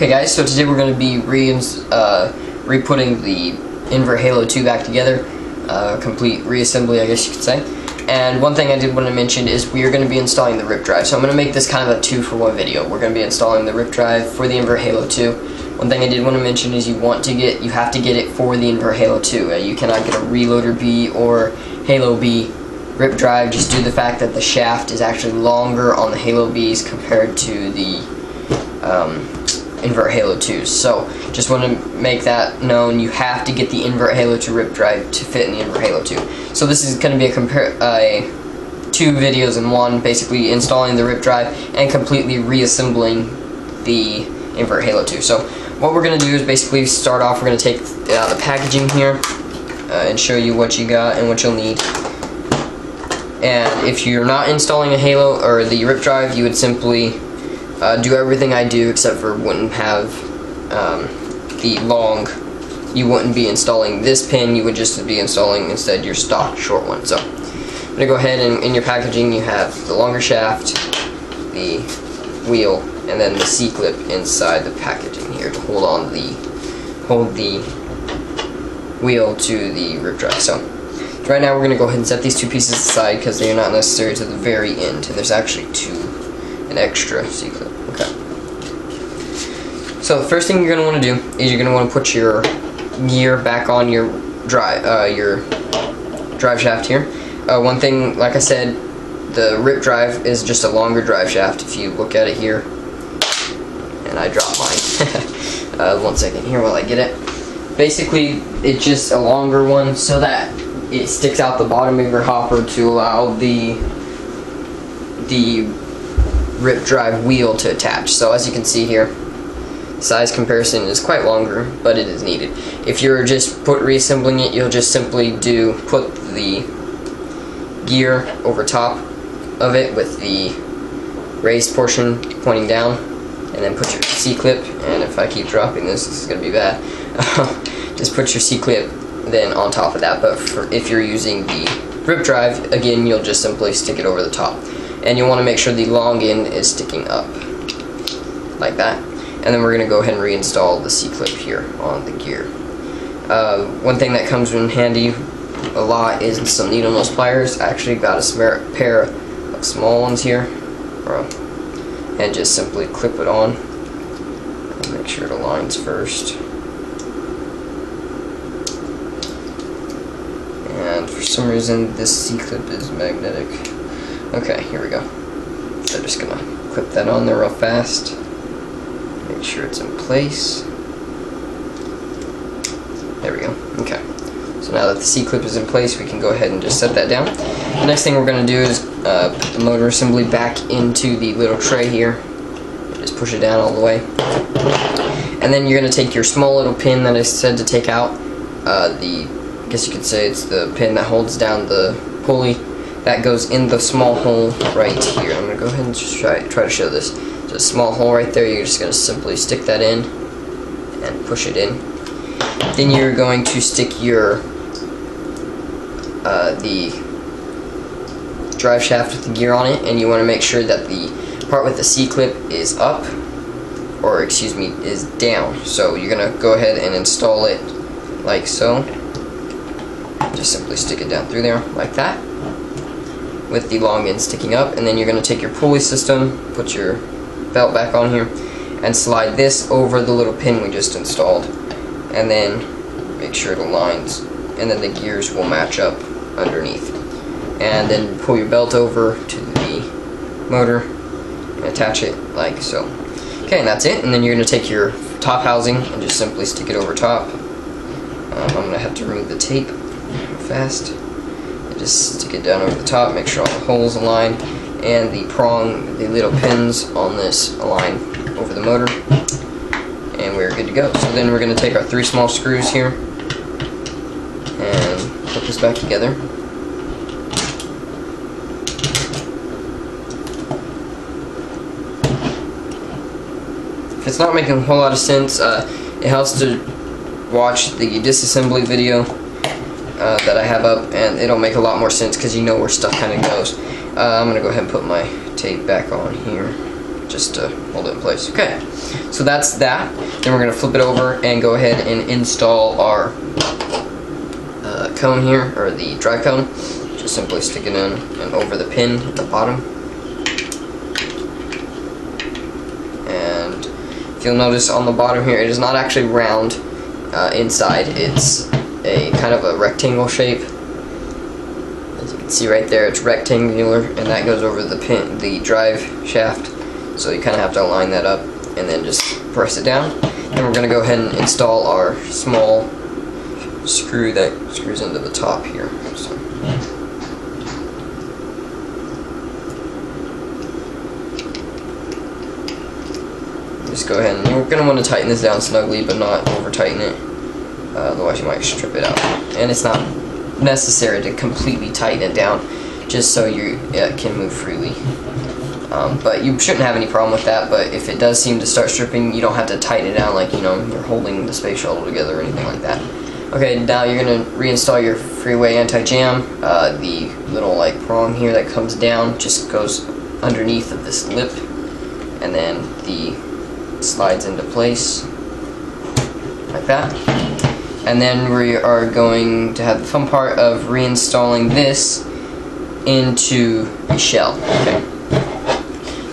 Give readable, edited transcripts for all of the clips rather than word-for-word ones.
Okay guys, so today we're going to be re-putting the Invert Halo 2 back together, complete reassembly I guess you could say. And one thing I did want to mention is we are going to be installing the RIP drive. So I'm going to make this kind of a 2-for-1 video. We're going to be installing the RIP drive for the Invert Halo 2. One thing I did want to mention is you have to get it for the Invert Halo 2. You cannot get a Reloader B or Halo B RIP drive, just due to the fact that the shaft is actually longer on the Halo Bs compared to the Invert Halo 2s. So just want to make that known. You have to get the Invert Halo 2 RIP drive to fit in the Invert Halo 2. So this is going to be two videos in one, basically installing the RIP drive and completely reassembling the Invert Halo 2. So what we're going to do is basically start off, we're going to take the packaging here and show you what you got and what you'll need. And if you're not installing a Halo or the RIP drive, you would simply do everything I do, except for wouldn't have the long, you wouldn't be installing this pin, you would just be installing instead your stock short one. So I'm going to go ahead and in your packaging you have the longer shaft, the wheel, and then the C-clip inside the packaging here to hold the wheel to the RIP drive. So right now we're going to go ahead and set these two pieces aside because they are not necessary to the very end, and there's actually an extra C-clip. Okay. So the first thing you're going to want to do is you're going to want to put your gear back on your drive shaft here. One thing, like I said, the RIP drive is just a longer drive shaft. If you look at it here, and I dropped mine. 1 second here while I get it. Basically, it's just a longer one so that it sticks out the bottom of your hopper to allow the RIP drive wheel to attach. So as you can see here, size comparison is quite longer, but it is needed. If you're just reassembling it, you'll just simply put the gear over top of it with the raised portion pointing down, and then put your C-clip, and if I keep dropping this is going to be bad. Just put your C-clip then on top of that, but if you're using the RIP drive, again, you'll just simply stick it over the top. And you'll want to make sure the long end is sticking up, like that. And then we're going to go ahead and reinstall the C-clip here on the gear. One thing that comes in handy a lot is some needle nose pliers. I actually got a pair of small ones here, and just simply clip it on. And make sure it aligns first. And for some reason this C-clip is magnetic. Okay, here we go. So I'm just gonna clip that on there real fast. Make sure it's in place. There we go. Okay. So now that the C-clip is in place, we can go ahead and just set that down. The next thing we're gonna do is put the motor assembly back into the little tray here. Just push it down all the way. And then you're gonna take your small little pin that I said to take out. I guess you could say it's the pin that holds down the pulley. That goes in the small hole right here. I'm going to go ahead and just try to show this. There's a small hole right there. You're just going to simply stick that in and push it in. Then you're going to stick the drive shaft with the gear on it, and you want to make sure that the part with the C-clip is up, or excuse me, is down. So you're going to go ahead and install it like so. Just simply stick it down through there like that, with the long end sticking up. And then you're going to take your pulley system, put your belt back on here, and slide this over the little pin we just installed, and then make sure it aligns, and then the gears will match up underneath. And then pull your belt over to the motor and attach it like so. Okay, and that's it. And then you're going to take your top housing and just simply stick it over top. I'm going to have to remove the tape fast. And just stick it down over the top, make sure all the holes align, and the little pins on this align over the motor, and we're good to go. So then we're going to take our 3 small screws here and put this back together. If it's not making a whole lot of sense, it helps to watch the disassembly video that I have up, and it'll make a lot more sense because you know where stuff kind of goes. I'm going to go ahead and put my tape back on here just to hold it in place. Okay, so that's that. Then we're going to flip it over and go ahead and install our cone here, or the dry cone. Just simply stick it in and over the pin at the bottom. And if you'll notice on the bottom here, it is not actually round inside. It's a kind of a rectangle shape. As you can see right there, it's rectangular, and that goes over the pin, the drive shaft. So you kind of have to align that up and then just press it down. And we're going to go ahead and install our small screw that screws into the top here. So. Just go ahead and you're going to want to tighten this down snugly, but not over tighten it. Otherwise you might strip it out. And it's not necessary to completely tighten it down, just so it can move freely. But you shouldn't have any problem with that. But if it does seem to start stripping, you don't have to tighten it down like, you know, you're holding the space shuttle together or anything like that. Okay, now you're going to reinstall your freeway anti-jam. The little like prong here that comes down just goes underneath of this lip, and then the slides into place like that. And then we are going to have the fun part of reinstalling this into the shell. Okay.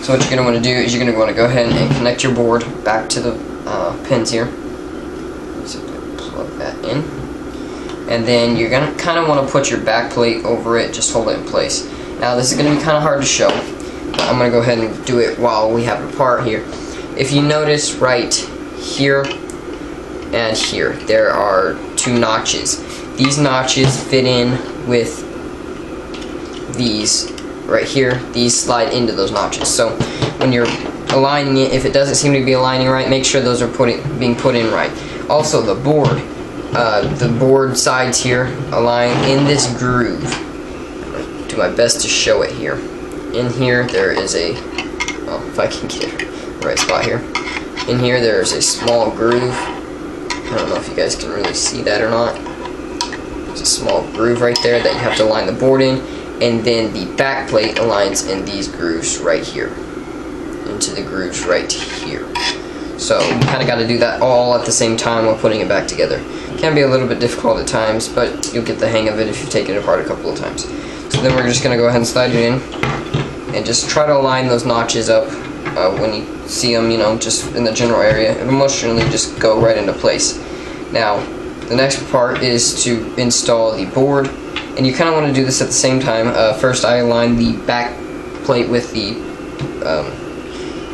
So what you're going to want to do is you're going to want to go ahead and connect your board back to the pins here. Simply plug that in. And then you're going to kind of want to put your back plate over it, just hold it in place. Now this is going to be kind of hard to show, but I'm going to go ahead and do it while we have it apart here. If you notice right here and here, there are two notches. These notches fit in with these right here. These slide into those notches. So when you're aligning it, if it doesn't seem to be aligning right, make sure those are being put in right. Also the board sides here align in this groove. I'll do my best to show it here. In here there is a, well, if I can get it the right spot here. In here there's a small groove. I don't know if you guys can really see that or not. There's a small groove right there that you have to align the board in, and then the back plate aligns in these grooves right here, into the grooves right here. So you kind of got to do that all at the same time while putting it back together. It can be a little bit difficult at times, but you'll get the hang of it if you've taken it apart a couple of times. So then we're just going to go ahead and slide it in, and just try to align those notches up when you see them, you know, just in the general area. It'll most certainly just go right into place. Now, the next part is to install the board, and you kind of want to do this at the same time. First, I align the back plate with the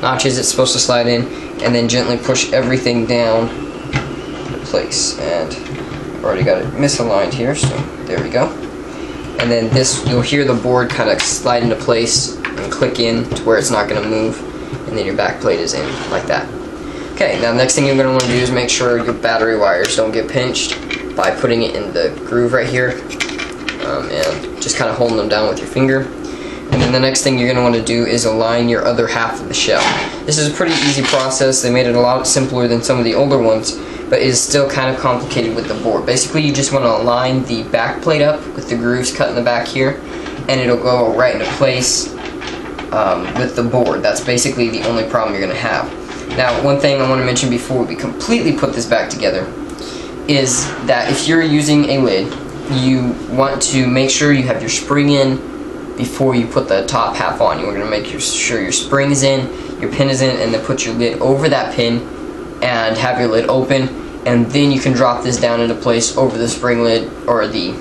notches it's supposed to slide in, and then gently push everything down into place. And I've already got it misaligned here, so there we go. And then this, you'll hear the board kind of slide into place and click in to where it's not going to move, and then your back plate is in like that. Okay, now the next thing you're going to want to do is make sure your battery wires don't get pinched by putting it in the groove right here, and just kind of holding them down with your finger. And then the next thing you're going to want to do is align your other half of the shell. This is a pretty easy process. They made it a lot simpler than some of the older ones, but it is still kind of complicated with the board. Basically, you just want to align the back plate up with the grooves cut in the back here, and it'll go right into place with the board. That's basically the only problem you're going to have. Now, one thing I want to mention before we completely put this back together is that if you're using a lid, you want to make sure you have your spring in before you put the top half on. You're going to make sure your spring is in, your pin is in, and then put your lid over that pin and have your lid open, and then you can drop this down into place over the spring lid or the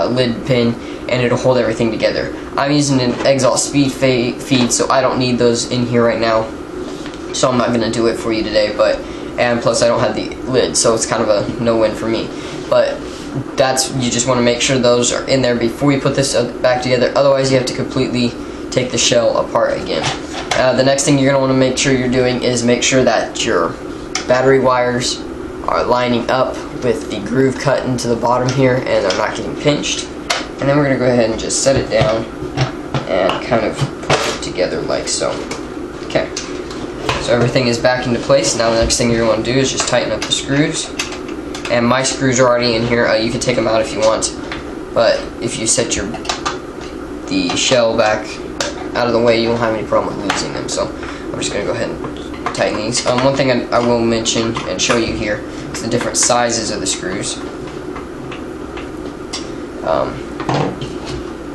lid pin, and it'll hold everything together. I'm using an Exalt speed feed, so I don't need those in here right now, so I'm not going to do it for you today. And plus I don't have the lid, so it's kind of a no-win for me. But you just want to make sure those are in there before you put this back together. Otherwise you have to completely take the shell apart again. The next thing you're going to want to make sure you're doing is make sure that your battery wires are lining up with the groove cut into the bottom here and they're not getting pinched. And then we're going to go ahead and just set it down and kind of push it together like so. Okay, so everything is back into place. Now the next thing you're going to want to do is just tighten up the screws. And my screws are already in here. You can take them out if you want, but if you set the shell back out of the way, you won't have any problem with losing them. So I'm just going to go ahead and tighten these. One thing I will mention and show you here is the different sizes of the screws. I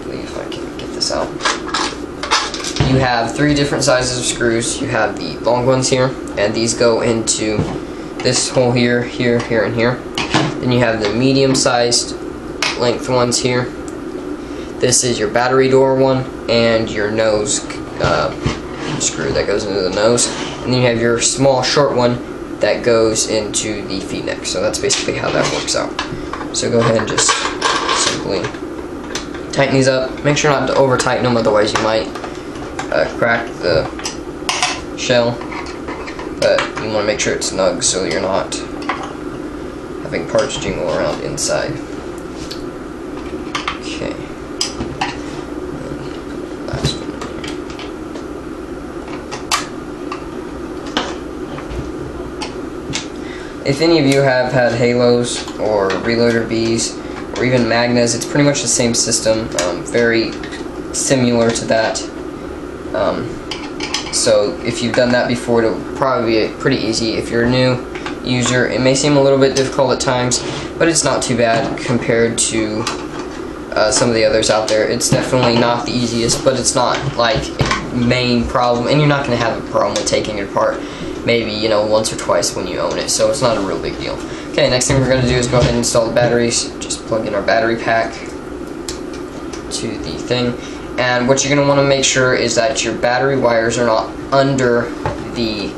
believe if I can get this out. You have 3 different sizes of screws. You have the long ones here, and these go into this hole here, here, here, and here. Then you have the medium-sized length ones here. This is your battery door one, and your nose screw that goes into the nose. And then you have your small, short one that goes into the feed neck. So that's basically how that works out. So go ahead and just simply tighten these up. Make sure not to over tighten them, otherwise you might crack the shell. But you want to make sure it's snug so you're not having parts jingle around inside. Okay. Last one. If any of you have had Halos or Reloader Bs or even Magnas, it's pretty much the same system, very similar to that. So if you've done that before, it'll probably be pretty easy. If you're a new user, it may seem a little bit difficult at times, but it's not too bad compared to some of the others out there. It's definitely not the easiest, but it's not like a main problem, and you're not going to have a problem with taking it apart maybe, you know, once or twice when you own it, so it's not a real big deal. Okay, next thing we're going to do is go ahead and install the batteries. Just plug in our battery pack to the thing. And what you're going to want to make sure is that your battery wires are not under the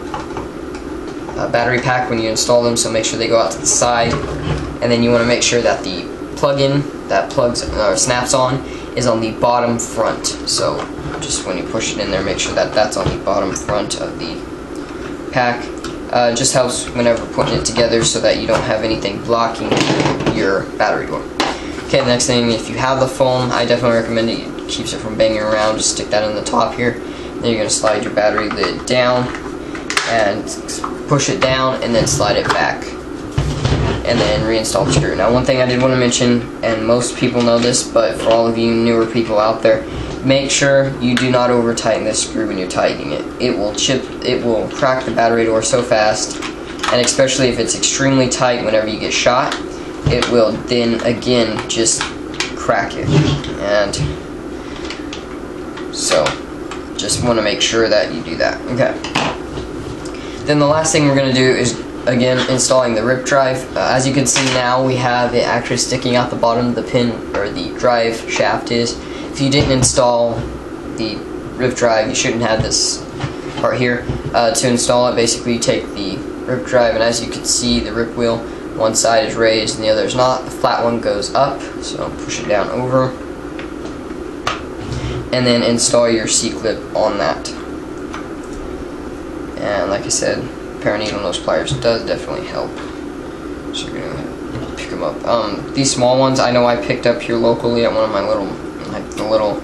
battery pack when you install them, so make sure they go out to the side. And then you want to make sure that the plug-in that plugs or snaps on is on the bottom front. So just when you push it in there, make sure that that's on the bottom front of the pack. Just helps whenever putting it together so that you don't have anything blocking your battery door. Okay, the next thing, if you have the foam, I definitely recommend it. It keeps it from banging around. Just stick that in the top here. Then you're going to slide your battery lid down and push it down and then slide it back. And then reinstall the screw. Now, one thing I did want to mention, and most people know this, but for all of you newer people out there, make sure you do not over tighten this screw when you're tightening it. It will chip, it will crack the battery door so fast, and especially if it's extremely tight whenever you get shot, it will then again just crack it. And so just want to make sure that you do that. Okay. Then the last thing we're going to do is again installing the RIP drive. As you can see now, we have it actually sticking out the bottom of the pin, or the drive shaft is. If you didn't install the RIP drive, you shouldn't have this part here. To install it, basically you take the RIP drive, and as you can see, the RIP wheel, one side is raised and the other is not. The flat one goes up, so push it down over, and then install your C-clip on that. And like I said, a pair of needle nose pliers does definitely help. So you're gonna pick them up. These small ones I know I picked up here locally at one of my little, like the little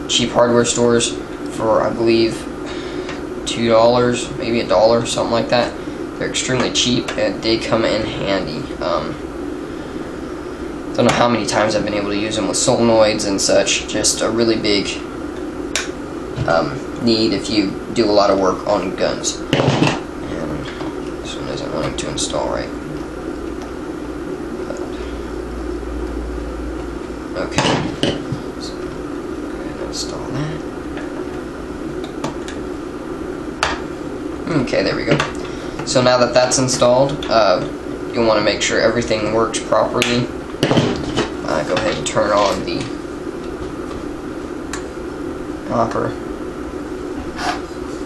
cheap hardware stores for, I believe, $2, maybe $1, something like that. They're extremely cheap and they come in handy. Don't know how many times I've been able to use them with solenoids and such. Just a really big need if you do a lot of work on guns. And this one isn't wanting to install right. Okay. So go ahead and install that. Okay, there we go. So now that that's installed, you'll want to make sure everything works properly. Go ahead and turn on the hopper,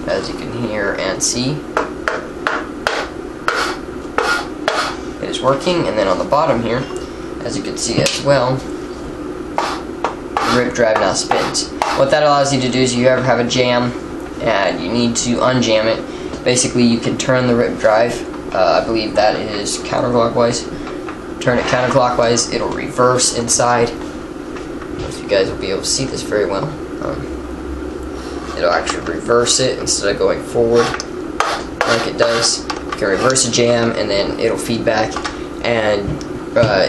as you can hear and see. It is working, and then on the bottom here, as you can see as well, the RIP drive now spins. What that allows you to do is, if you ever have a jam and you need to unjam it, basically you can turn the RIP drive, I believe that is counterclockwise. Turn it counterclockwise, it'll reverse inside. I don't know if you guys will be able to see this very well. It'll actually reverse it instead of going forward like it does. You can reverse a jam and then it'll feed back, and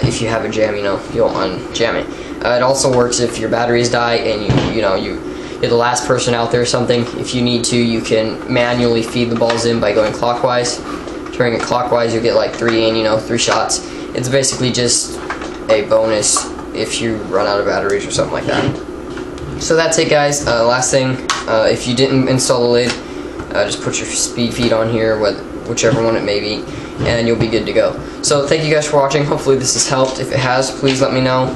if you have a jam, you'll unjam it. It also works if your batteries die and you you're the last person out there or something, if you need to, you can manually feed the balls in by going clockwise. Turning it clockwise, you'll get like 3 in, 3 shots. It's basically just a bonus if you run out of batteries or something like that. So that's it, guys. Last thing, if you didn't install the lid, just put your speed feed on here, whichever one it may be, and you'll be good to go. So thank you guys for watching. Hopefully this has helped. If it has, please let me know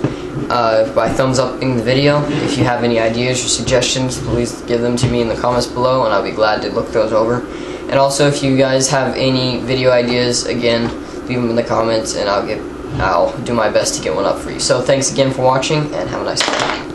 by thumbs up in the video. If you have any ideas or suggestions, please give them to me in the comments below, and I'll be glad to look those over. And also, if you guys have any video ideas, again, leave them in the comments, and I'll do my best to get one up for you. So thanks again for watching, and have a nice day.